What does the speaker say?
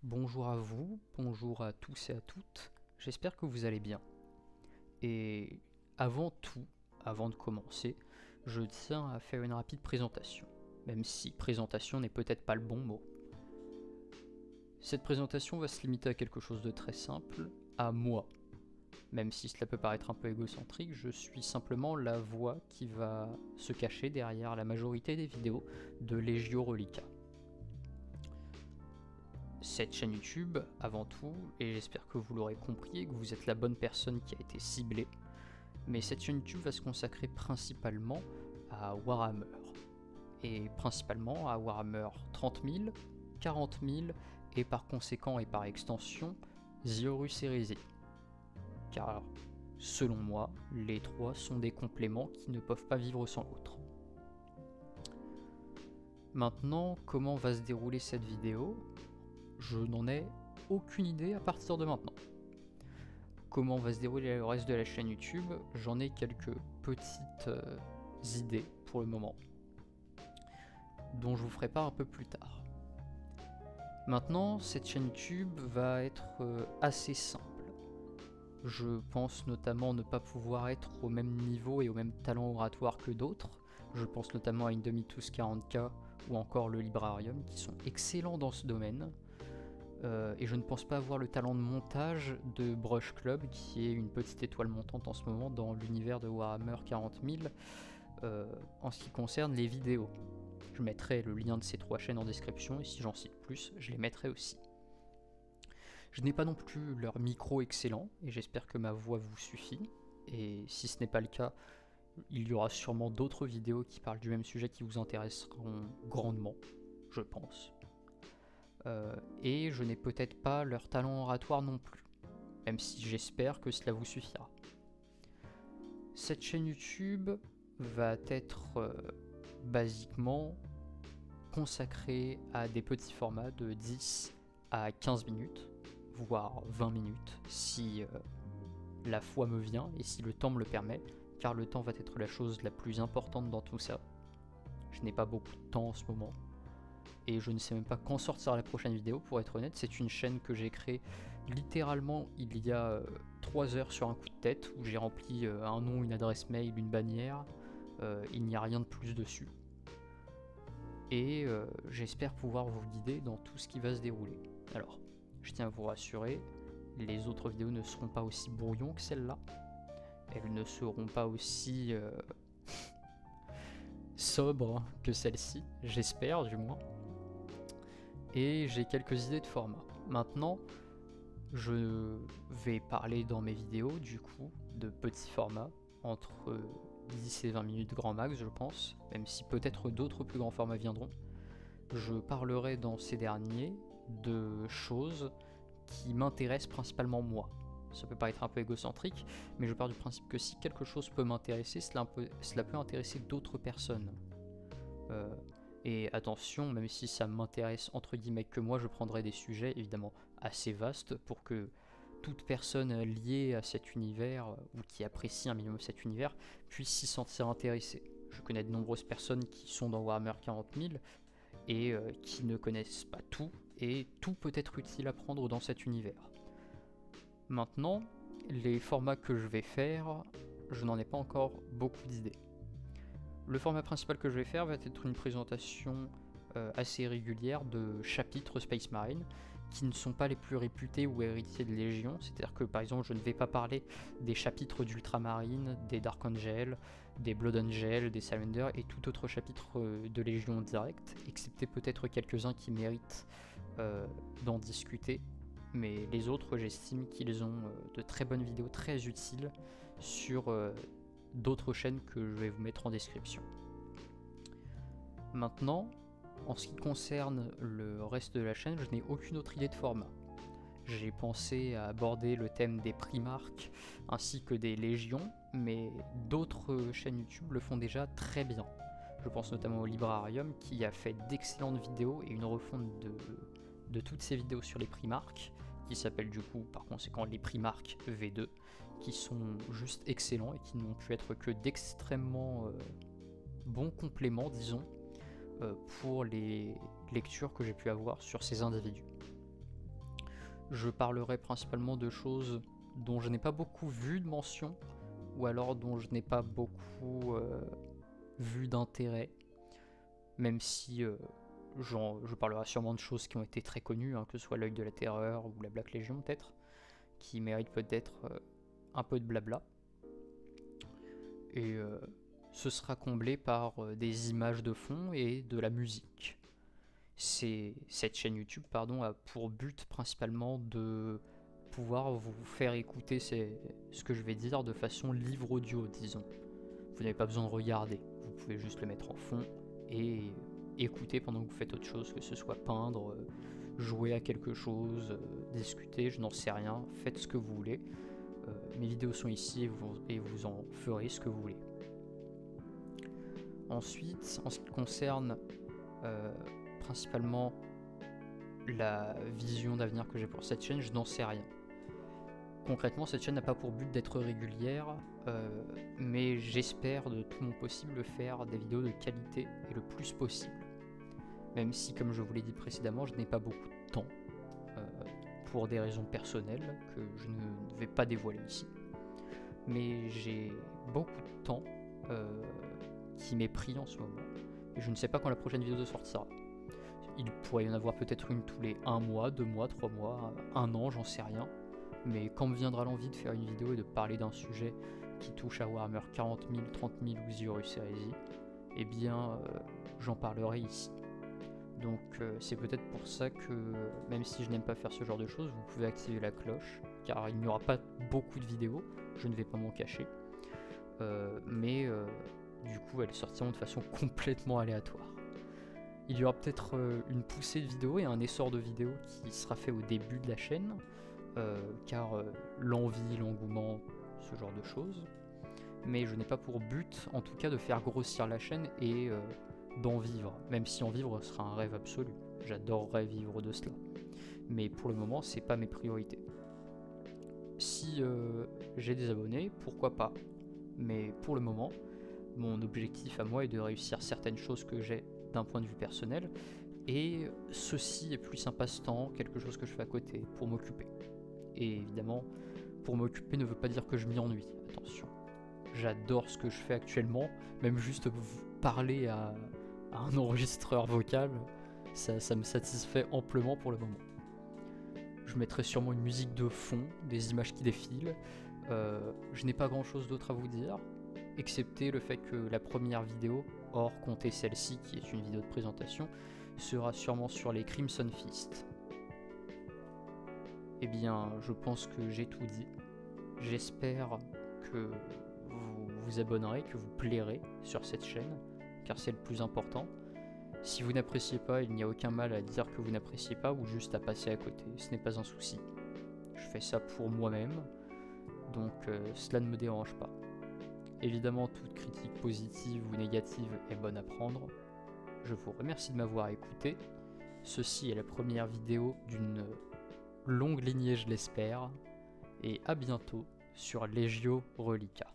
Bonjour à vous, bonjour à tous et à toutes, j'espère que vous allez bien. Et avant tout, avant de commencer, je tiens à faire une rapide présentation, même si présentation n'est peut-être pas le bon mot. Cette présentation va se limiter à quelque chose de très simple, à moi. Même si cela peut paraître un peu égocentrique, je suis simplement la voix qui va se cacher derrière la majorité des vidéos de Legio Relica. Cette chaîne YouTube, avant tout, et j'espère que vous l'aurez compris et que vous êtes la bonne personne qui a été ciblée, mais cette chaîne YouTube va se consacrer principalement à Warhammer, et principalement à Warhammer 30 000, 40 000, et par conséquent et par extension, The Horus Heresy. Car, selon moi, les trois sont des compléments qui ne peuvent pas vivre sans l'autre. Maintenant, comment va se dérouler cette vidéo ? Je n'en ai aucune idée à partir de maintenant. Comment va se dérouler le reste de la chaîne YouTube ? J'en ai quelques petites idées pour le moment, dont je vous ferai part un peu plus tard. Maintenant, cette chaîne YouTube va être assez simple. Je pense notamment ne pas pouvoir être au même niveau et au même talent oratoire que d'autres. Je pense notamment à Indomitus 40K ou encore le Librarium, qui sont excellents dans ce domaine. Et je ne pense pas avoir le talent de montage de Brush Club, qui est une petite étoile montante en ce moment dans l'univers de Warhammer 40 000, en ce qui concerne les vidéos. Je mettrai le lien de ces trois chaînes en description, et si j'en cite plus, je les mettrai aussi. Je n'ai pas non plus leur micro excellent, et j'espère que ma voix vous suffit, et si ce n'est pas le cas, il y aura sûrement d'autres vidéos qui parlent du même sujet qui vous intéresseront grandement, je pense. Et je n'ai peut-être pas leur talent oratoire non plus, même si j'espère que cela vous suffira. Cette chaîne YouTube va être basiquement consacrée à des petits formats de 10 à 15 minutes, voire 20 minutes, si la foi me vient et si le temps me le permet, car le temps va être la chose la plus importante dans tout ça. Je n'ai pas beaucoup de temps en ce moment, et je ne sais même pas quand sortira la prochaine vidéo, pour être honnête. C'est une chaîne que j'ai créée littéralement il y a 3 heures sur un coup de tête, où j'ai rempli un nom, une adresse mail, une bannière, il n'y a rien de plus dessus. Et j'espère pouvoir vous guider dans tout ce qui va se dérouler. Alors, je tiens à vous rassurer, les autres vidéos ne seront pas aussi brouillons que celle-là, elles ne seront pas aussi sobres que celle-ci, j'espère du moins. Et j'ai quelques idées de format. Maintenant, je vais parler dans mes vidéos du coup de petits formats, entre 10 et 20 minutes grand max je pense, même si peut-être d'autres plus grands formats viendront. Je parlerai dans ces derniers de choses qui m'intéressent principalement moi. Ça peut paraître un peu égocentrique, mais je pars du principe que si quelque chose peut m'intéresser, cela peut intéresser d'autres personnes. Et attention, même si ça m'intéresse entre guillemets que moi, je prendrai des sujets évidemment assez vastes pour que toute personne liée à cet univers ou qui apprécie un minimum cet univers puisse s'y sentir intéressée. Je connais de nombreuses personnes qui sont dans Warhammer 40 000 et qui ne connaissent pas tout, et tout peut être utile à prendre dans cet univers. Maintenant, les formats que je vais faire, je n'en ai pas encore beaucoup d'idées. Le format principal que je vais faire va être une présentation assez régulière de chapitres Space Marine qui ne sont pas les plus réputés ou héritiers de Légion. C'est-à-dire que par exemple je ne vais pas parler des chapitres d'Ultramarine, des Dark Angel, des Blood Angel, des Salamander et tout autre chapitre de Légion direct, excepté peut-être quelques-uns qui méritent d'en discuter. Mais les autres, j'estime qu'ils ont de très bonnes vidéos très utiles sur d'autres chaînes que je vais vous mettre en description. Maintenant, en ce qui concerne le reste de la chaîne, je n'ai aucune autre idée de format. J'ai pensé à aborder le thème des Primarques ainsi que des Légions, mais d'autres chaînes YouTube le font déjà très bien. Je pense notamment au Librarium qui a fait d'excellentes vidéos et une refonte de toutes ces vidéos sur les Primarques, qui s'appellent du coup par conséquent les Primarques V2, qui sont juste excellents et qui n'ont pu être que d'extrêmement bons compléments, disons, pour les lectures que j'ai pu avoir sur ces individus. je parlerai principalement de choses dont je n'ai pas beaucoup vu de mention, ou alors dont je n'ai pas beaucoup vu d'intérêt, même si je parlerai sûrement de choses qui ont été très connues, hein, que ce soit l'œil de la terreur ou la Black Legion peut-être, qui méritent peut-être un peu de blabla. Et ce sera comblé par des images de fond et de la musique. Cette chaîne YouTube a pour but principalement de pouvoir vous faire écouter ce que je vais dire de façon livre audio, disons. Vous n'avez pas besoin de regarder, vous pouvez juste le mettre en fond et écouter pendant que vous faites autre chose, que ce soit peindre, jouer à quelque chose, discuter, je n'en sais rien, faites ce que vous voulez. Mes vidéos sont ici et vous en ferez ce que vous voulez. Ensuite, en ce qui concerne principalement la vision d'avenir que j'ai pour cette chaîne, je n'en sais rien. Concrètement, cette chaîne n'a pas pour but d'être régulière, mais j'espère de tout mon possible faire des vidéos de qualité et le plus possible. Même si, comme je vous l'ai dit précédemment, je n'ai pas beaucoup de temps, pour des raisons personnelles que je ne vais pas dévoiler ici. Mais j'ai beaucoup de temps qui m'est pris en ce moment, et je ne sais pas quand la prochaine vidéo sortira. Il pourrait y en avoir peut-être une tous les 1 mois, 2 mois, 3 mois, 1 an, j'en sais rien. Mais quand me viendra l'envie de faire une vidéo et de parler d'un sujet qui touche à Warhammer 40 000, 30 000 ou Horus Heresy, eh bien j'en parlerai ici. Donc c'est peut-être pour ça que, même si je n'aime pas faire ce genre de choses, vous pouvez activer la cloche, car il n'y aura pas beaucoup de vidéos, je ne vais pas m'en cacher. Mais du coup elles sortiront de façon complètement aléatoire. Il y aura peut-être une poussée de vidéos et un essor de vidéos qui sera fait au début de la chaîne, car l'envie, l'engouement, ce genre de choses. Mais je n'ai pas pour but, en tout cas, de faire grossir la chaîne et d'en vivre, même si en vivre sera un rêve absolu. J'adorerais vivre de cela. Mais pour le moment, c'est pas mes priorités. Si j'ai des abonnés, pourquoi pas. Mais pour le moment, mon objectif à moi est de réussir certaines choses que j'ai d'un point de vue personnel, et ceci est plus un passe-temps, quelque chose que je fais à côté, pour m'occuper. Et évidemment, pour m'occuper ne veut pas dire que je m'y ennuie, attention. J'adore ce que je fais actuellement, même juste parler à un enregistreur vocal, ça me satisfait amplement pour le moment. Je mettrai sûrement une musique de fond, des images qui défilent. Je n'ai pas grand chose d'autre à vous dire, excepté le fait que la première vidéo, hors compter celle-ci qui est une vidéo de présentation, sera sûrement sur les Crimson Fist. Eh bien, je pense que j'ai tout dit. J'espère que vous vous abonnerez, que vous plairez sur cette chaîne, car c'est le plus important. Si vous n'appréciez pas, il n'y a aucun mal à dire que vous n'appréciez pas ou juste à passer à côté, ce n'est pas un souci. Je fais ça pour moi-même, donc cela ne me dérange pas. Évidemment, toute critique positive ou négative est bonne à prendre. Je vous remercie de m'avoir écouté. Ceci est la première vidéo d'une longue lignée, je l'espère. Et à bientôt sur Legio Relica.